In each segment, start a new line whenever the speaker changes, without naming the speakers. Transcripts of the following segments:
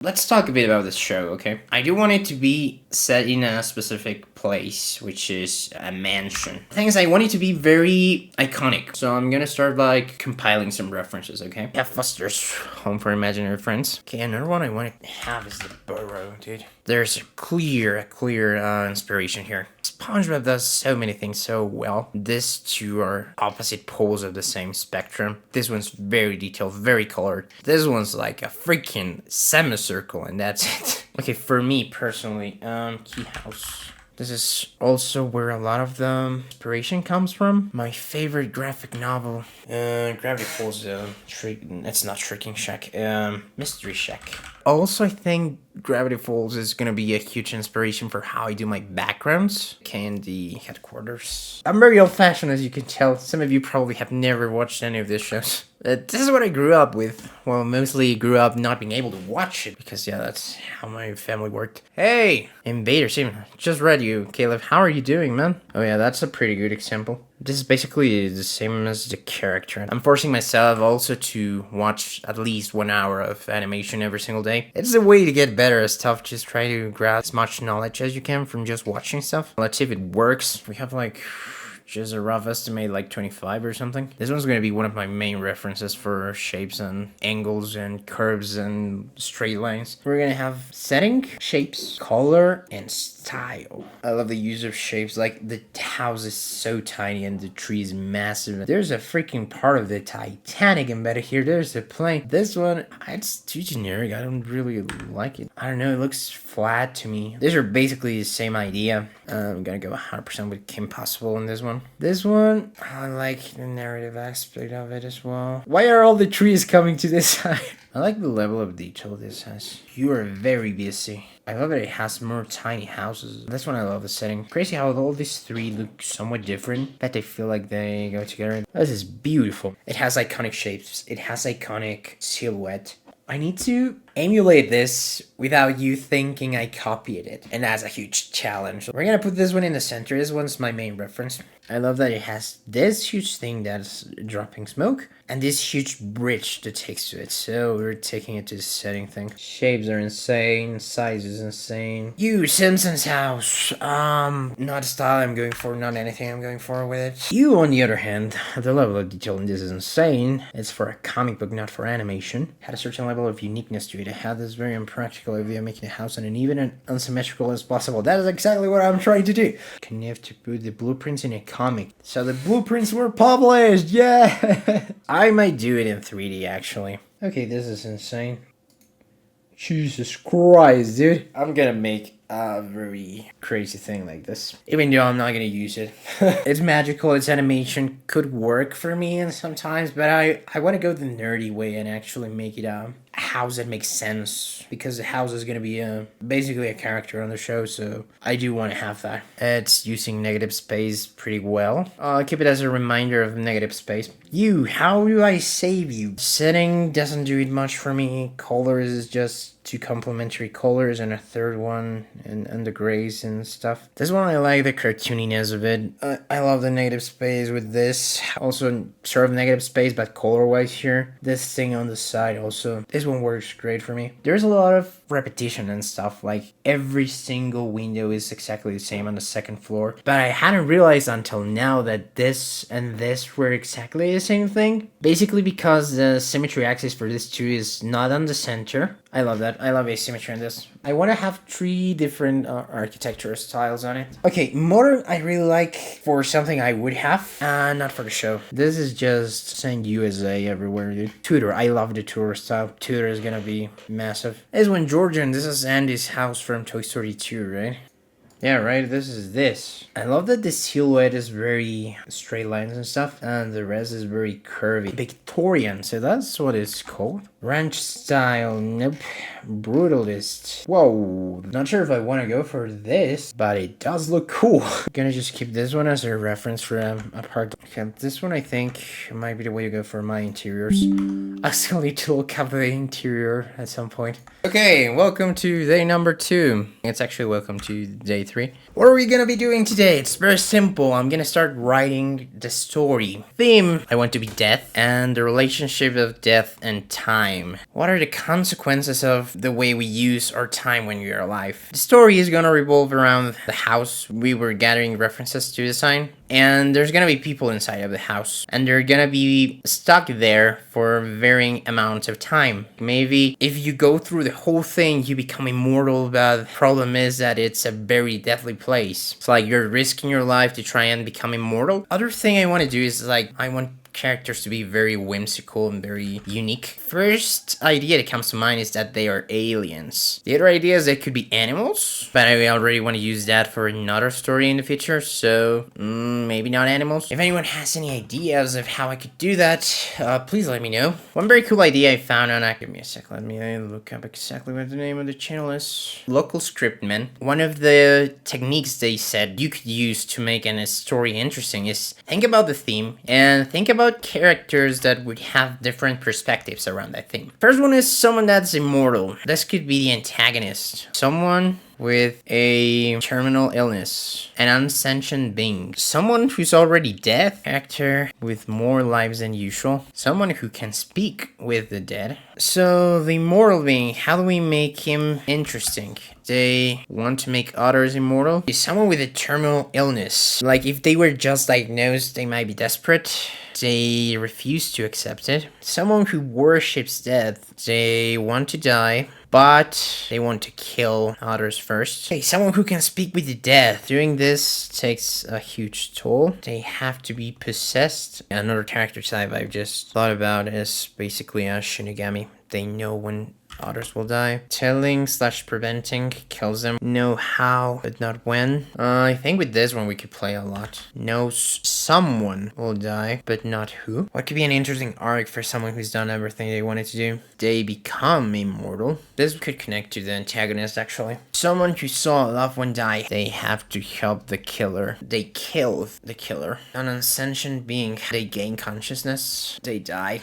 Let's talk a bit about this show, okay? I do want it to be set in a specific place, which is a mansion. The thing is, I want it to be very iconic. So I'm gonna start like compiling some references, okay? Yeah, Foster's Home for Imaginary Friends. Okay, another one I want to have is the Burrow, dude. There's a clear inspiration here. SpongeBob does so many things so well. These two are opposite poles of the same spectrum. This one's very detailed, very colored. This one's like a freaking semicircle, and that's it. Okay, for me personally, Key House. This is also where a lot of the inspiration comes from. My favorite graphic novel, Gravity Falls, it's not Shrieking Shack, Mystery Shack. Also, I think Gravity Falls is gonna be a huge inspiration for how I do my backgrounds. Okay, in the headquarters. I'm very old-fashioned, as you can tell. Some of you probably have never watched any of these shows. This is what I grew up with. Well, mostly grew up not being able to watch it because, yeah, that's how my family worked. Hey, Invaders, just read you, Caleb. How are you doing, man? Oh yeah, that's a pretty good example. This is basically the same as the character. I'm forcing myself also to watch at least 1 hour of animation every single day. It's a way to get better at stuff. Just try to grab as much knowledge as you can from just watching stuff. Let's see if it works. We have like just a rough estimate, like 25 or something. This one's gonna be one of my main references for shapes and angles and curves and straight lines. We're gonna have setting, shapes, color, and style. I love the use of shapes. Like the house is so tiny and the tree is massive. There's a freaking part of the Titanic embedded here. There's a plane. This one, it's too generic. I don't really like it. I don't know. It looks flat to me. These are basically the same idea. I'm gonna go 100% with Kim Possible in this one. This one, I like the narrative aspect of it as well. Why are all the trees coming to this side? I like the level of detail this has. You are very busy. I love that it has more tiny houses. This one I love the setting. Crazy how all these three look somewhat different, but they feel like they go together. This is beautiful. It has iconic shapes. It has iconic silhouette. I need to emulate this without you thinking I copied it. And that's a huge challenge. We're gonna put this one in the center. This one's my main reference. I love that it has this huge thing that's dropping smoke and this huge bridge that takes to it. So we're taking it to the setting thing. Shapes are insane. Size is insane. You, Simpsons house. Not style I'm going for, not anything I'm going for with it. You, on the other hand, the level of detail in this is insane. It's for a comic book, not for animation. Had a certain level of uniqueness to it. It had this very impractical idea of making the house uneven and unsymmetrical as possible. That is exactly what I'm trying to do. You have to put the blueprints in a comic. So the blueprints were published, yeah! I might do it in 3D actually. Okay, this is insane. Jesus Christ, dude. I'm gonna make a very crazy thing like this. Even though I'm not gonna use it. It's magical, it's animation, could work for me and sometimes, but I want to go the nerdy way and actually make it a house that makes sense. Because the house is gonna be basically a character on the show, so I do want to have that. It's using negative space pretty well. I'll keep it as a reminder of negative space. You, how do I save you? Setting doesn't do it much for me. Colors is just two complementary colors and a third one and the grays and stuff. This one I like the cartooniness of it. I love the negative space with this. Also sort of negative space but color wise here. This thing on the side also. This one works great for me. There's a lot of repetition and stuff. Like every single window is exactly the same on the second floor. But I hadn't realized until now that this and this were exactly the same thing. Basically because the symmetry axis for this two is not on the center. I love that. I love asymmetry in this. I want to have 3 different architecture styles on it. Okay, modern I really like for something I would have, not for the show. This is just saying USA everywhere, dude. Tudor, I love the Tudor style. Tudor is gonna be massive. This one, Georgian, this is Andy's house from Toy Story 2, right? Yeah, right, this is this. I love that the silhouette is very straight lines and stuff, and the rest is very curvy. Victorian, so that's what it's called. Ranch style, nope. Brutalist. Whoa, not sure if I want to go for this, but it does look cool. Gonna just keep this one as a reference for a part. Okay, this one I think might be the way to go for my interiors. I still need to look up the interior at some point. Okay, welcome to day number 2. It's actually welcome to day 2023. What are we gonna be doing today? It's very simple. I'm gonna start writing the story. Theme, I want to be death and the relationship of death and time. What are the consequences of the way we use our time when we are alive? The story is gonna revolve around the house. We were gathering references to design, and there's gonna be people inside of the house, and they're gonna be stuck there for varying amounts of time. Maybe if you go through the whole thing, you become immortal, but the problem is that it's a very deathly place. It's like you're risking your life to try and become immortal. Other thing I want to do is like, I want characters to be very whimsical and very unique. First idea that comes to mind is that they are aliens. The other idea is they could be animals, but I already want to use that for another story in the future, so maybe not animals. If anyone has any ideas of how I could do that, please let me know. One very cool idea I found on, give me a sec, let me look up exactly what the name of the channel is. Local Scriptman. One of the techniques they said you could use to make a story interesting is think about the theme and think about characters that would have different perspectives around that theme. First one is someone that's immortal. This could be the antagonist. Someone with a terminal illness, an unsentient being, someone who's already dead, actor with more lives than usual, someone who can speak with the dead. So the immortal being, how do we make him interesting? They want to make others immortal. Is someone with a terminal illness. Like if they were just diagnosed, they might be desperate. They refuse to accept it. Someone who worships death. They want to die, but they want to kill others first. Okay, someone who can speak with the dead. Doing this takes a huge toll. They have to be possessed. Another character type I've just thought about is basically a Shinigami. They know when others will die. Telling/preventing kills them. Know how, but not when. I think with this one we could play a lot. Knows someone will die, but not who. What could be an interesting arc for someone who's done everything they wanted to do? They become immortal. This could connect to the antagonist, actually. Someone who saw a loved one die. They have to help the killer. They kill the killer. An unsentient being. They gain consciousness. They die.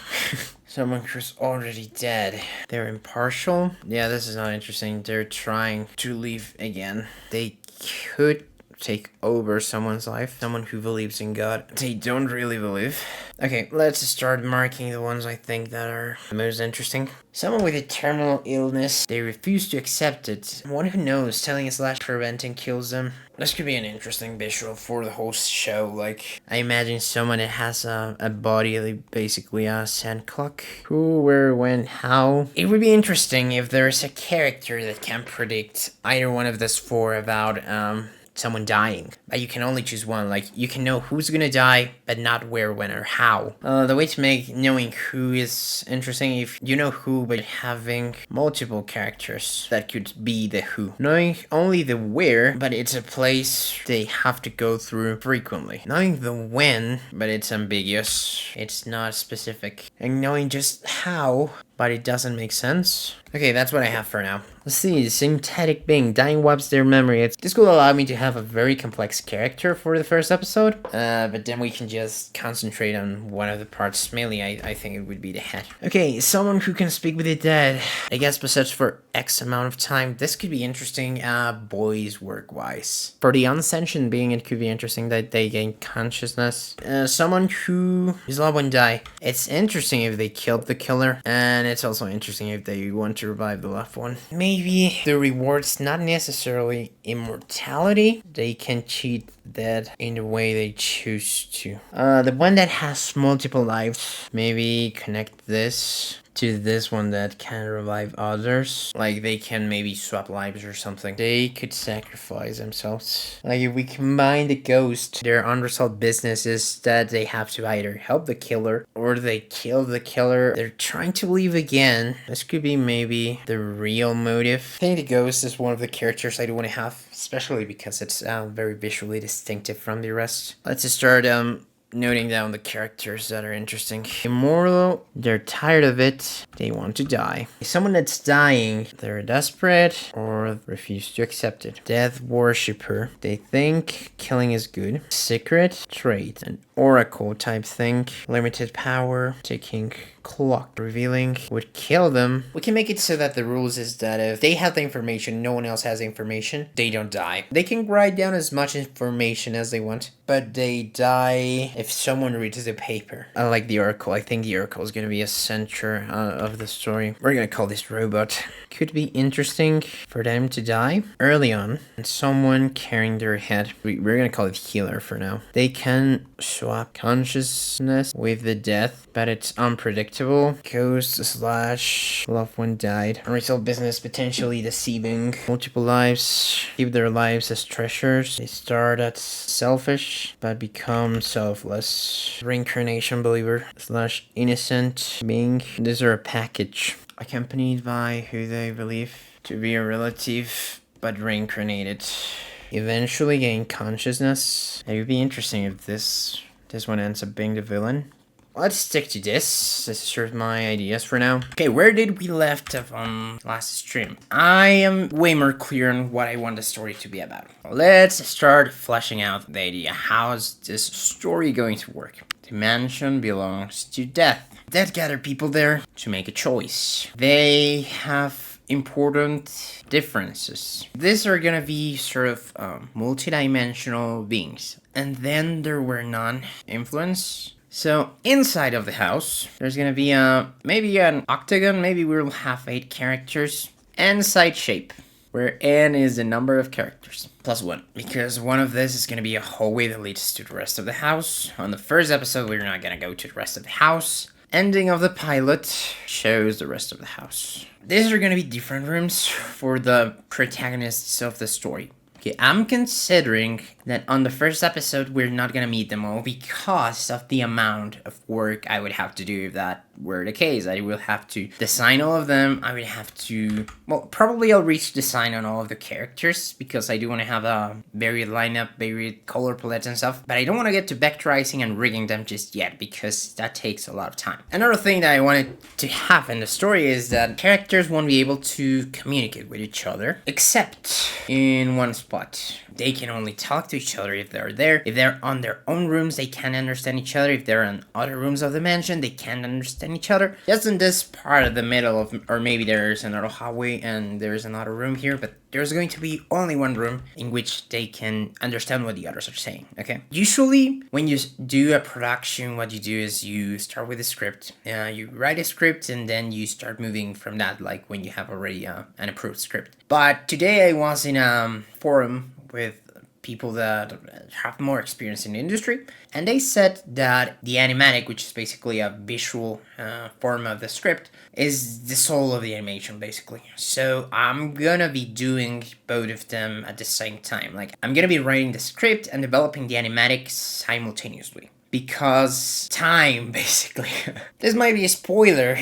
Someone who's already dead. They're impartial. Yeah, this is not interesting. They're trying to leave again. They could take over someone's life. Someone who believes in God. They don't really believe. Okay, let's start marking the ones I think that are the most interesting. Someone with a terminal illness. They refuse to accept it. One who knows, telling/preventing kills them. This could be an interesting visual for the whole show. Like, I imagine someone that has a body, like basically a sand clock. Who, where, when, how. It would be interesting if there's a character that can predict either one of these four about someone dying. But you can only choose one. Like, you can know who's gonna die, but not where, when, or how. The way to make knowing who is interesting, if you know who, but having multiple characters that could be the who. Knowing only the where, but it's a place they have to go through frequently. Knowing the when, but it's ambiguous. It's not specific. And knowing just how, but it doesn't make sense. Okay, that's what I have for now. Let's see, synthetic being, dying wipes their memory. This will allow me to have a very complex character for the first episode, but then we can just concentrate on one of the parts. Mainly, I think it would be the head. Okay, someone who can speak with the dead. I guess possessed for X amount of time. This could be interesting, boys work-wise. For the unsentient being, it could be interesting that they gain consciousness. Someone whose loved one die. It's interesting if they killed the killer, and it's also interesting if they want to revive the loved one. Maybe the reward's not necessarily immortality. They can cheat dead in the way they choose to. The one that has multiple lives, maybe connect this to this one that can revive others. Like, they can maybe swap lives or something. They could sacrifice themselves. Like, if we combine the ghost, their unresolved business is that they have to either help the killer or they kill the killer. They're trying to leave again. This could be maybe the real motive. I think the ghost is one of the characters I do want to have, especially because it's very visually distinctive from the rest. Let's just start noting down the characters that are interesting. Immoral, they're tired of it, they want to die. Someone that's dying, they're desperate or refuse to accept it. Death worshipper, they think killing is good. Secret trait, an oracle type thing. Limited power, taking clock, revealing would kill them. We can make it so that the rules is that if they have the information, no one else has the information, they don't die. They can write down as much information as they want, but they die if someone reads the paper. I like the oracle. I think the oracle is going to be a center of the story. We're going to call this robot. Could be interesting for them to die early on, and someone carrying their head. We're going to call it healer for now. They can swap consciousness with the death, but it's unpredictable. Ghost / loved one died. Unresolved business, potentially deceiving. Multiple lives. Keep their lives as treasures. They start as selfish, but become selfless. Reincarnation believer / innocent being. These are a package. Accompanied by who they believe to be a relative, but reincarnated. Eventually gain consciousness. It would be interesting if this one ends up being the villain. Let's stick to this. This is sort of my ideas for now. Okay, where did we left off on last stream? I am way more clear on what I want the story to be about. Let's start fleshing out the idea. How's this story going to work? The mansion belongs to Death. Death gathered people there to make a choice. They have important differences. These are gonna be sort of multi-dimensional beings. And then there were non-influence. So inside of the house, there's gonna be maybe an octagon, maybe we'll have 8 characters, and side shape, where n is the number of characters, plus 1. Because one of this is gonna be a hallway that leads to the rest of the house. On the first episode, we're not gonna go to the rest of the house. Ending of the pilot shows the rest of the house. These are gonna be different rooms for the protagonists of the story. Okay, I'm considering that on the first episode, we're not gonna meet them all because of the amount of work I would have to do if that were the case. I will have to design all of them. I would have to, well, probably I'll reach design on all of the characters because I do want to have a varied lineup, varied color palettes and stuff. But I don't want to get to vectorizing and rigging them just yet because that takes a lot of time. Another thing that I wanted to have in the story is that characters won't be able to communicate with each other except in one spot. They can only talk to each other if they're there. If they're on their own rooms, they can't understand each other. If they're in other rooms of the mansion, they can't understand each other. Just in this part of the middle of, or maybe there's another hallway and there's another room here, but there's going to be only one room in which they can understand what the others are saying, okay? Usually, when you do a production, what you do is you start with a script. You write a script and then you start moving from that, like when you have already an approved script. But today I was in a forum with people that have more experience in the industry, and they said that the animatic, which is basically a visual form of the script, is the soul of the animation, basically. So I'm gonna be doing both of them at the same time. Like, I'm gonna be writing the script and developing the animatic simultaneously. Because time, basically. This might be a spoiler.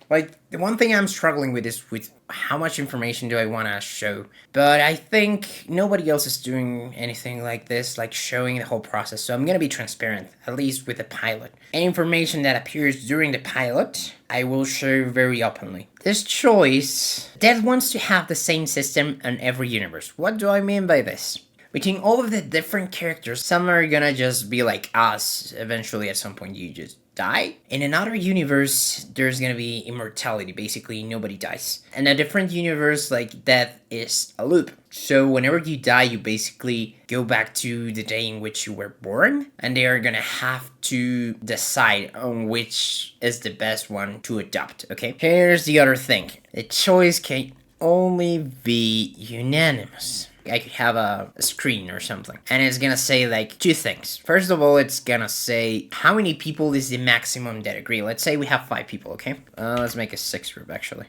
Like, the one thing I'm struggling with is with how much information do I want to show. But I think nobody else is doing anything like this, like showing the whole process. So I'm going to be transparent, at least with the pilot. Any information that appears during the pilot, I will show very openly. This choice, Death wants to have the same system in every universe. What do I mean by this? Between all of the different characters, some are gonna just be like us. Eventually, at some point, you just die. In another universe, there's gonna be immortality. Basically, nobody dies. In a different universe, like, death is a loop. So whenever you die, you basically go back to the day in which you were born, and they are gonna have to decide on which is the best one to adopt, okay? Here's the other thing. The choice can only be unanimous. I could have a screen or something, and it's gonna say like 2 things. First of all, it's gonna say how many people is the maximum that agree. Let's say we have 5 people, okay? Let's make a 6 group, actually.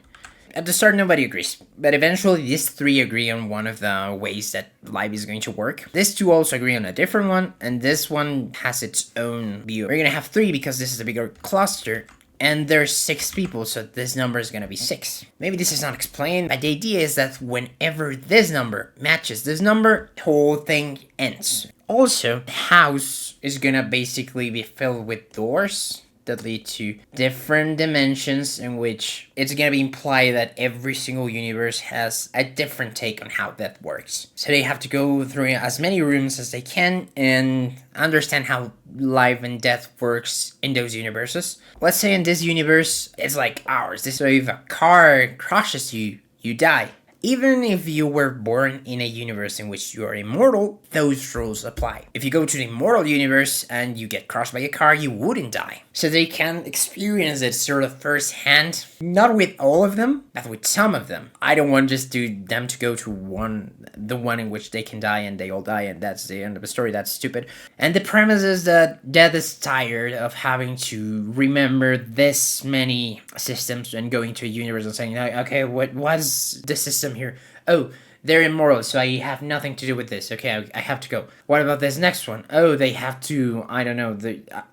At the start, nobody agrees, but eventually these 3 agree on one of the ways that life is going to work. These 2 also agree on a different one, and this one has its own view. We're gonna have 3 because this is a bigger cluster, and there's 6 people, so this number is gonna be 6. Maybe this is not explained, but the idea is that whenever this number matches this number, the whole thing ends. Also, the house is gonna basically be filled with doors that lead to different dimensions, in which it's gonna be implied that every single universe has a different take on how that works. So they have to go through as many rooms as they can and understand how life and death works in those universes. Let's say in this universe, it's like ours. So if a car crushes you, you die. Even if you were born in a universe in which you are immortal, those rules apply. If you go to the immortal universe and you get crushed by a car, you wouldn't die. So they can experience it sort of firsthand, not with all of them, but with some of them. I don't want just them to go to the one in which they can die and they all die and that's the end of the story. That's stupid. And the premise is that Death is tired of having to remember this many systems and going to a universe and saying, okay, what's the system here? Oh, they're immortal, so I have nothing to do with this. Okay, I have to go. What about this next one? Oh, they have to, I don't know,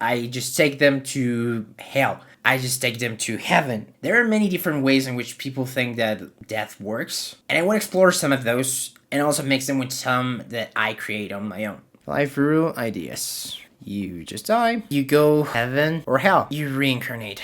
I just take them to hell. I just take them to heaven. There are many different ways in which people think that death works, and I want to explore some of those and also mix them with some that I create on my own. Life rule ideas. You just die. You go heaven or hell. You reincarnate.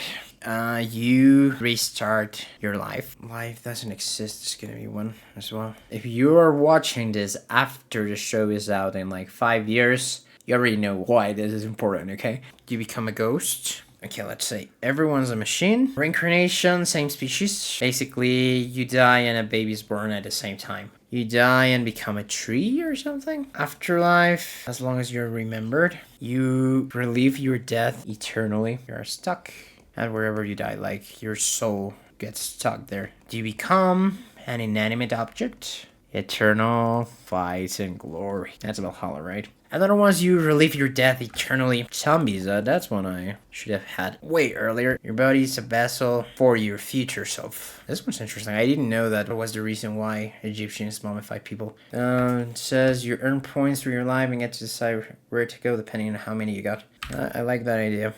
You restart your life. Life doesn't exist. It's gonna be one as well. If you are watching this after the show is out in like 5 years, you already know why this is important, okay? You become a ghost. Okay, let's say everyone's a machine. Reincarnation, same species. Basically, you die and a baby's born at the same time. You die and become a tree or something. Afterlife, as long as you're remembered. You relive your death eternally. You're stuck. And wherever you die, like your soul gets stuck there. Do you become an inanimate object? Eternal fight and glory. That's Valhalla, right? Another one is you relive your death eternally. Zombies, that's one I should have had way earlier. Your body is a vessel for your future self. This one's interesting. I didn't know that was the reason why Egyptians mummified people. It says you earn points through your life and get to decide where to go depending on how many you got. I like that idea.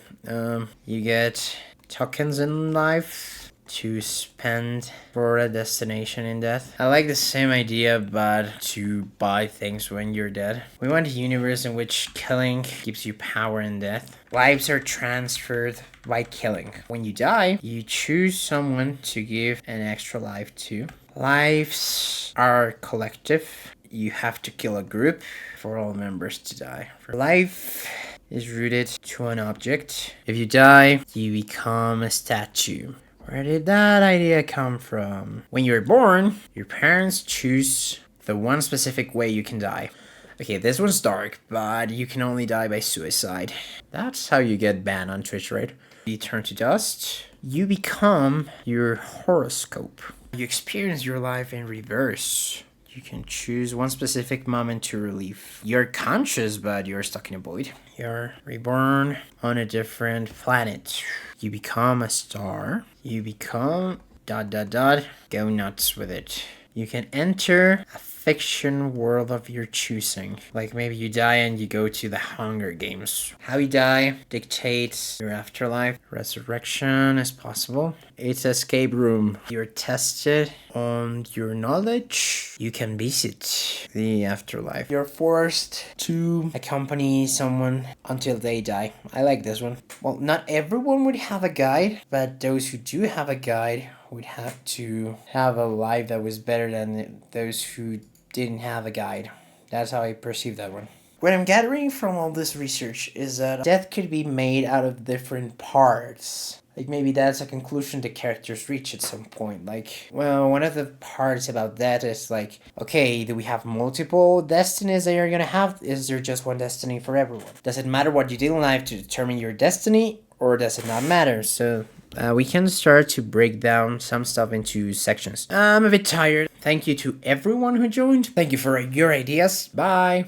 You get tokens in life to spend for a destination in death. I like the same idea, but to buy things when you're dead. We want a universe in which killing gives you power in death. Lives are transferred by killing. When you die, you choose someone to give an extra life to. Lives are collective. You have to kill a group for all members to die. For life is rooted to an object. If you die, you become a statue. Where did that idea come from? When you're born, your parents choose the one specific way you can die. Okay, this one's dark, but you can only die by suicide. That's how you get banned on Twitch, right? You turn to dust. You become your horoscope. You experience your life in reverse. You can choose one specific moment to relive. You're conscious, but you're stuck in a void. You're reborn on a different planet. You become a star. You become ... Go nuts with it. You can enter a fiction world of your choosing. Like maybe you die and you go to the Hunger Games. How you die dictates your afterlife. Resurrection is possible. It's an escape room. You're tested on your knowledge. You can visit the afterlife. You're forced to accompany someone until they die. I like this one. Well, not everyone would have a guide, but those who do have a guide would have to have a life that was better than those who didn't have a guide. That's how I perceive that one. What I'm gathering from all this research is that death could be made out of different parts. Like maybe that's a conclusion the characters reach at some point. Like, well, one of the parts about that is like, okay, do we have multiple destinies that you're gonna have? Is there just one destiny for everyone? Does it matter what you did in life to determine your destiny, or does it not matter? So we can start to break down some stuff into sections. I'm a bit tired. Thank you to everyone who joined. Thank you for your ideas. Bye.